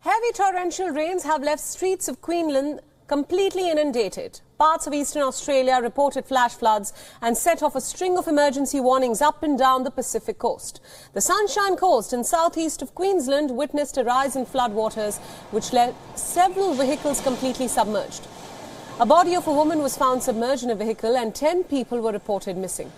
Heavy torrential rains have left streets of Queensland completely inundated. Parts of eastern Australia reported flash floods and set off a string of emergency warnings up and down the Pacific coast. The Sunshine Coast in southeast of Queensland witnessed a rise in floodwaters which left several vehicles completely submerged. A body of a woman was found submerged in a vehicle and 10 people were reported missing.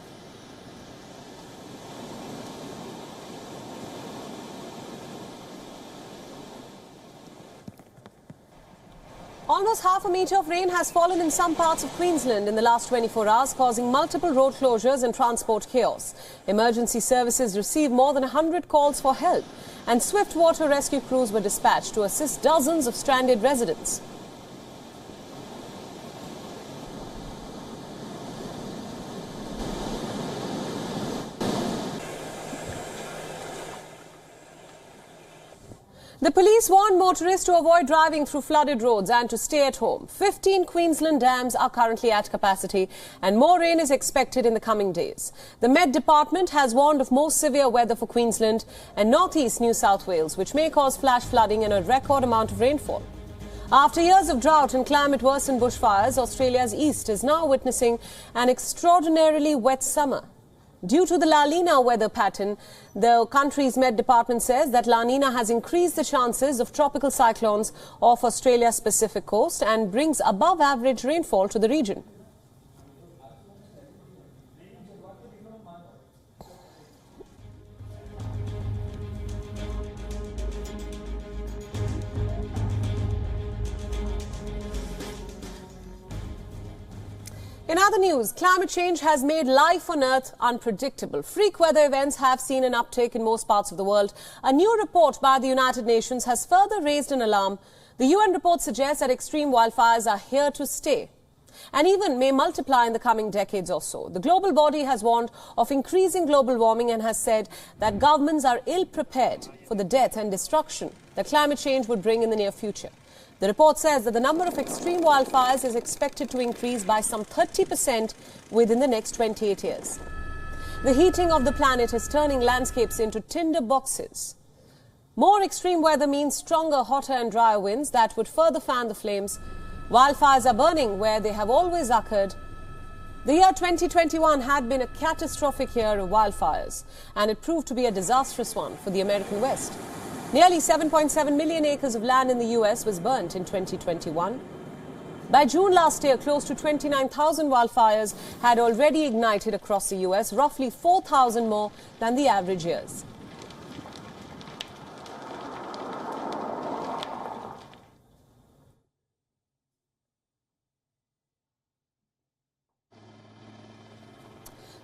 Almost half a metre of rain has fallen in some parts of Queensland in the last 24 hours, causing multiple road closures and transport chaos. Emergency services received more than 100 calls for help, and swift water rescue crews were dispatched to assist dozens of stranded residents. The police warned motorists to avoid driving through flooded roads and to stay at home. 15 Queensland dams are currently at capacity and more rain is expected in the coming days. The Met Department has warned of more severe weather for Queensland and northeast New South Wales, which may cause flash flooding and a record amount of rainfall. After years of drought and climate-worsened bushfires, Australia's east is now witnessing an extraordinarily wet summer. Due to the La Nina weather pattern, the country's Met Department says that La Nina has increased the chances of tropical cyclones off Australia's Pacific coast and brings above-average rainfall to the region. In other news, climate change has made life on Earth unpredictable. Freak weather events have seen an uptick in most parts of the world. A new report by the United Nations has further raised an alarm. The UN report suggests that extreme wildfires are here to stay and even may multiply in the coming decades or so. The global body has warned of increasing global warming and has said that governments are ill-prepared for the death and destruction that climate change would bring in the near future. The report says that the number of extreme wildfires is expected to increase by some 30% within the next 28 years. The heating of the planet is turning landscapes into tinder boxes. More extreme weather means stronger, hotter and drier winds that would further fan the flames. Wildfires are burning where they have always occurred. The year 2021 had been a catastrophic year of wildfires, and it proved to be a disastrous one for the American West. Nearly 7.7 million acres of land in the US was burnt in 2021. By June last year, close to 29,000 wildfires had already ignited across the US, roughly 4,000 more than the average years.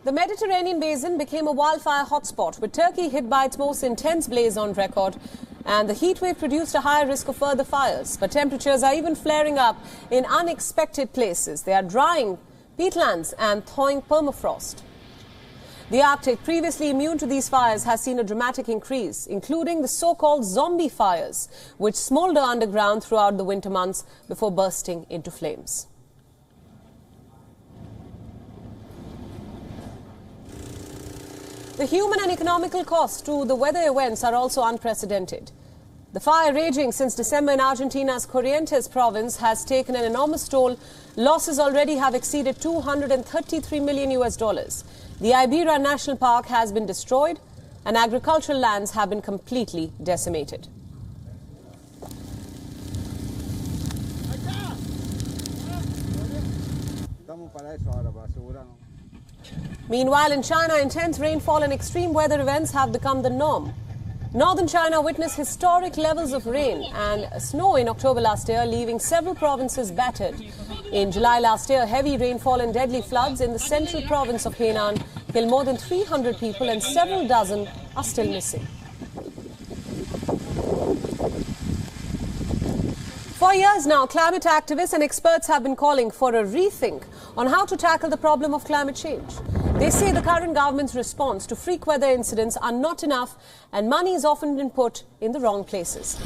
The Mediterranean basin became a wildfire hotspot, with Turkey hit by its most intense blaze on record, and the heat wave produced a higher risk of further fires. But temperatures are even flaring up in unexpected places. They are drying peatlands and thawing permafrost. The Arctic, previously immune to these fires, has seen a dramatic increase, including the so-called zombie fires, which smolder underground throughout the winter months before bursting into flames. The human and economical costs to the weather events are also unprecedented. The fire raging since December in Argentina's Corrientes province has taken an enormous toll. Losses already have exceeded $233 million. The Ibera National Park has been destroyed and agricultural lands have been completely decimated. Meanwhile, in China, intense rainfall and extreme weather events have become the norm. Northern China witnessed historic levels of rain and snow in October last year, leaving several provinces battered. In July last year, heavy rainfall and deadly floods in the central province of Henan killed more than 300 people and several dozen are still missing. For years now, climate activists and experts have been calling for a rethink on how to tackle the problem of climate change. They say the current government's response to freak weather incidents are not enough and money has often been put in the wrong places.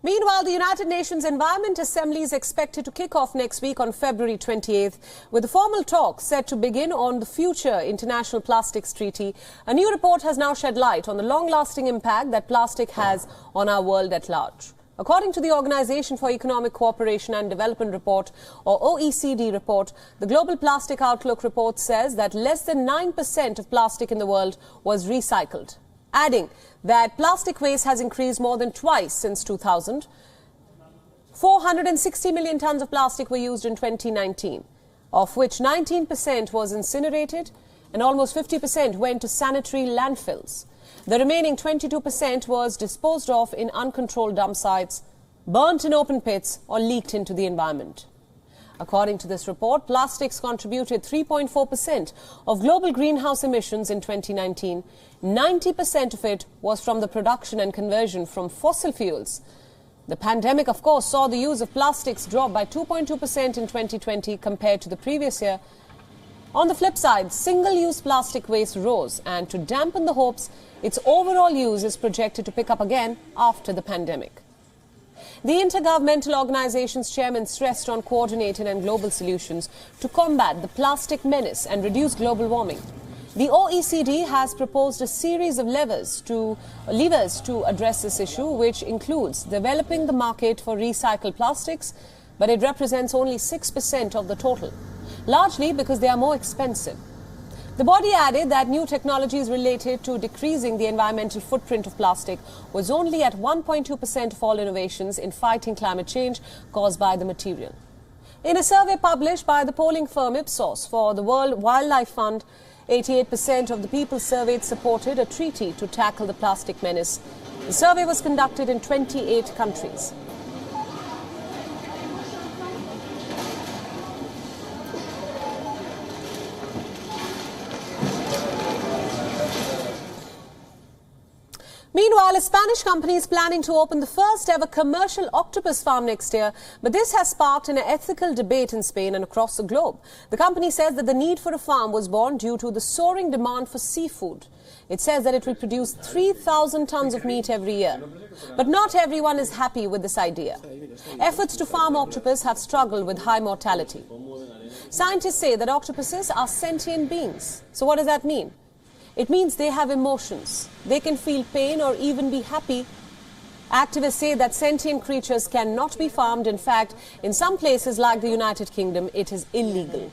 Meanwhile, the United Nations Environment Assembly is expected to kick off next week on February 28th, with the formal talks set to begin on the future International Plastics Treaty. A new report has now shed light on the long-lasting impact that plastic has on our world at large. According to the Organization for Economic Cooperation and Development report, or OECD report, the Global Plastic Outlook report says that less than 9% of plastic in the world was recycled, adding that plastic waste has increased more than twice since 2000. 460 million tons of plastic were used in 2019, of which 19% was incinerated and almost 50% went to sanitary landfills. The remaining 22% was disposed of in uncontrolled dump sites, burnt in open pits or leaked into the environment. According to this report, plastics contributed 3.4% of global greenhouse emissions in 2019. 90% of it was from the production and conversion from fossil fuels. The pandemic, of course, saw the use of plastics drop by 2.2% in 2020 compared to the previous year. On the flip side, single-use plastic waste rose, and to dampen the hopes, its overall use is projected to pick up again after the pandemic. The Intergovernmental Organization's chairman stressed on coordinated and global solutions to combat the plastic menace and reduce global warming. The OECD has proposed a series of levers to address this issue, which includes developing the market for recycled plastics, but it represents only 6% of the total, largely because they are more expensive. The body added that new technologies related to decreasing the environmental footprint of plastic was only at 1.2% of all innovations in fighting climate change caused by the material. In a survey published by the polling firm Ipsos for the World Wildlife Fund, 88% of the people surveyed supported a treaty to tackle the plastic menace. The survey was conducted in 28 countries. Meanwhile, a Spanish company is planning to open the first ever commercial octopus farm next year, but this has sparked an ethical debate in Spain and across the globe. The company says that the need for a farm was born due to the soaring demand for seafood. It says that it will produce 3,000 tons of meat every year. But not everyone is happy with this idea. Efforts to farm octopus have struggled with high mortality. Scientists say that octopuses are sentient beings. So what does that mean? It means they have emotions. They can feel pain or even be happy. Activists say that sentient creatures cannot be farmed. In fact, in some places like the United Kingdom, it is illegal.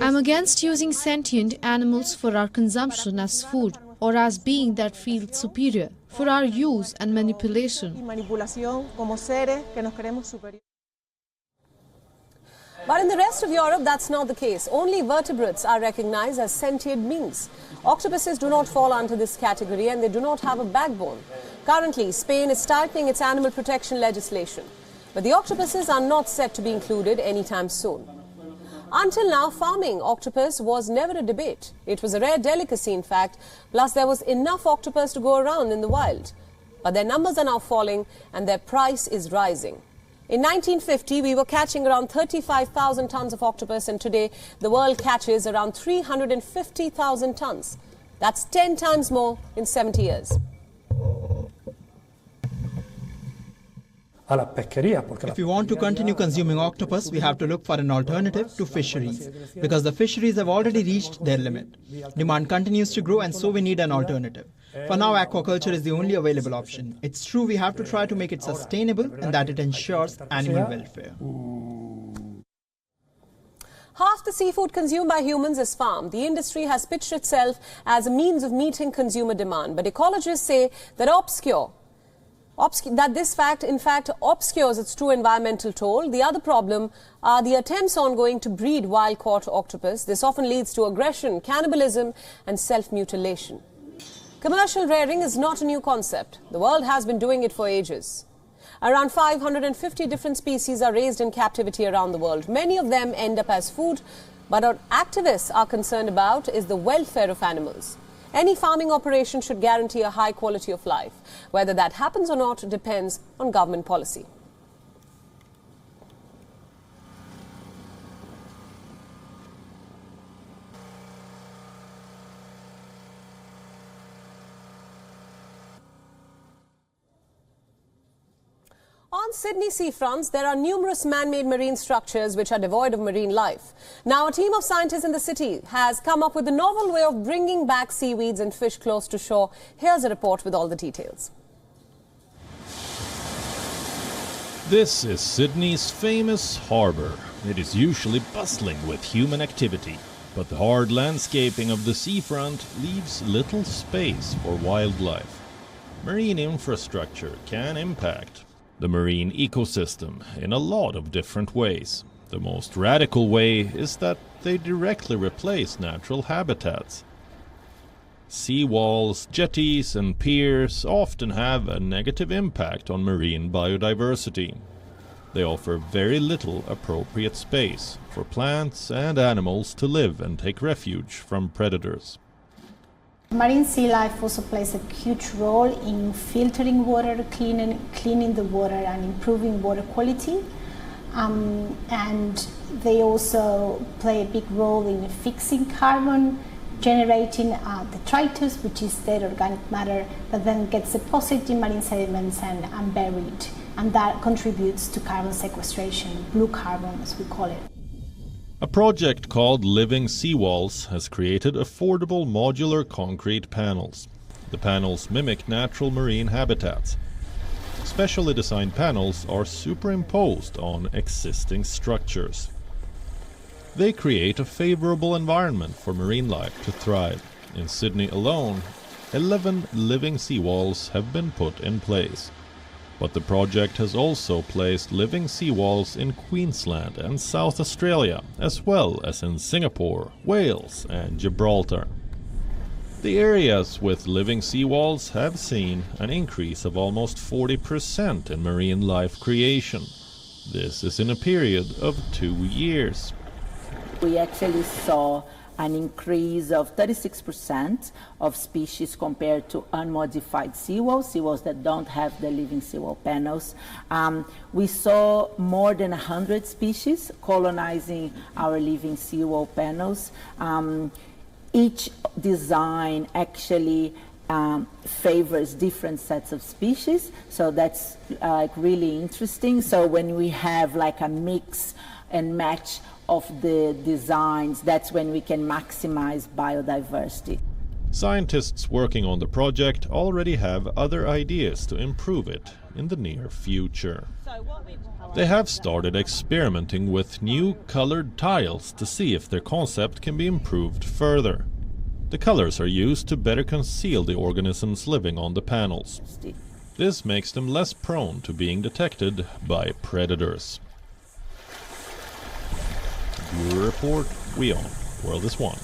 I'm against using sentient animals for our consumption as food or as being that feel superior, for our use and manipulation. But in the rest of Europe, that's not the case. Only vertebrates are recognized as sentient beings. Octopuses do not fall under this category and they do not have a backbone. Currently, Spain is tightening its animal protection legislation. But the octopuses are not set to be included anytime soon. Until now, farming octopus was never a debate. It was a rare delicacy, in fact, plus there was enough octopus to go around in the wild. But their numbers are now falling and their price is rising. In 1950, we were catching around 35,000 tons of octopus, and today the world catches around 350,000 tons. That's 10 times more in 70 years. If we want to continue consuming octopus, we have to look for an alternative to fisheries, because the fisheries have already reached their limit. Demand continues to grow, and so we need an alternative. For now, aquaculture is the only available option. It's true we have to try to make it sustainable and that it ensures animal welfare. Half the seafood consumed by humans is farmed. The industry has pitched itself as a means of meeting consumer demand, but ecologists say that this fact, in fact, obscures its true environmental toll. The other problem are the attempts ongoing to breed wild-caught octopus. This often leads to aggression, cannibalism, and self-mutilation. Commercial rearing is not a new concept. The world has been doing it for ages. Around 550 different species are raised in captivity around the world. Many of them end up as food, but what activists are concerned about is the welfare of animals. Any farming operation should guarantee a high quality of life. Whether that happens or not depends on government policy. On Sydney seafronts, there are numerous man-made marine structures which are devoid of marine life. Now, a team of scientists in the city has come up with a novel way of bringing back seaweeds and fish close to shore. Here's a report with all the details. This is Sydney's famous harbour. It is usually bustling with human activity, but the hard landscaping of the seafront leaves little space for wildlife. Marine infrastructure can impact the marine ecosystem in a lot of different ways. The most radical way is that they directly replace natural habitats. Seawalls, jetties and piers often have a negative impact on marine biodiversity. They offer very little appropriate space for plants and animals to live and take refuge from predators. Marine sea life also plays a huge role in filtering water, cleaning the water and improving water quality. And they also play a big role in fixing carbon, generating detritus, which is dead organic matter that then gets deposited in marine sediments and buried. And that contributes to carbon sequestration, blue carbon as we call it. A project called Living Seawalls has created affordable modular concrete panels. The panels mimic natural marine habitats. Specially designed panels are superimposed on existing structures. They create a favorable environment for marine life to thrive. In Sydney alone, 11 living seawalls have been put in place. But the project has also placed living seawalls in Queensland and South Australia, as well as in Singapore, Wales and Gibraltar. The areas with living seawalls have seen an increase of almost 40% in marine life creation. This is in a period of 2 years. We actually saw an increase of 36% of species compared to unmodified seawalls that don't have the living seawall panels. We saw more than 100 species colonizing our living seawall panels. Each design actually favors different sets of species, so that's really interesting. So when we have like a mix and match of the designs, that's when we can maximize biodiversity. Scientists working on the project already have other ideas to improve it in the near future. They have started experimenting with new colored tiles to see if their concept can be improved further. The colors are used to better conceal the organisms living on the panels. This makes them less prone to being detected by predators. Bureau Report, WION, World is One.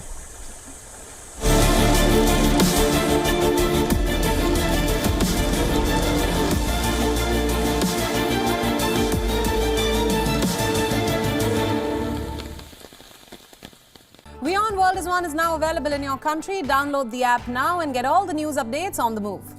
WION World is One is now available in your country. Download the app now and get all the news updates on the move.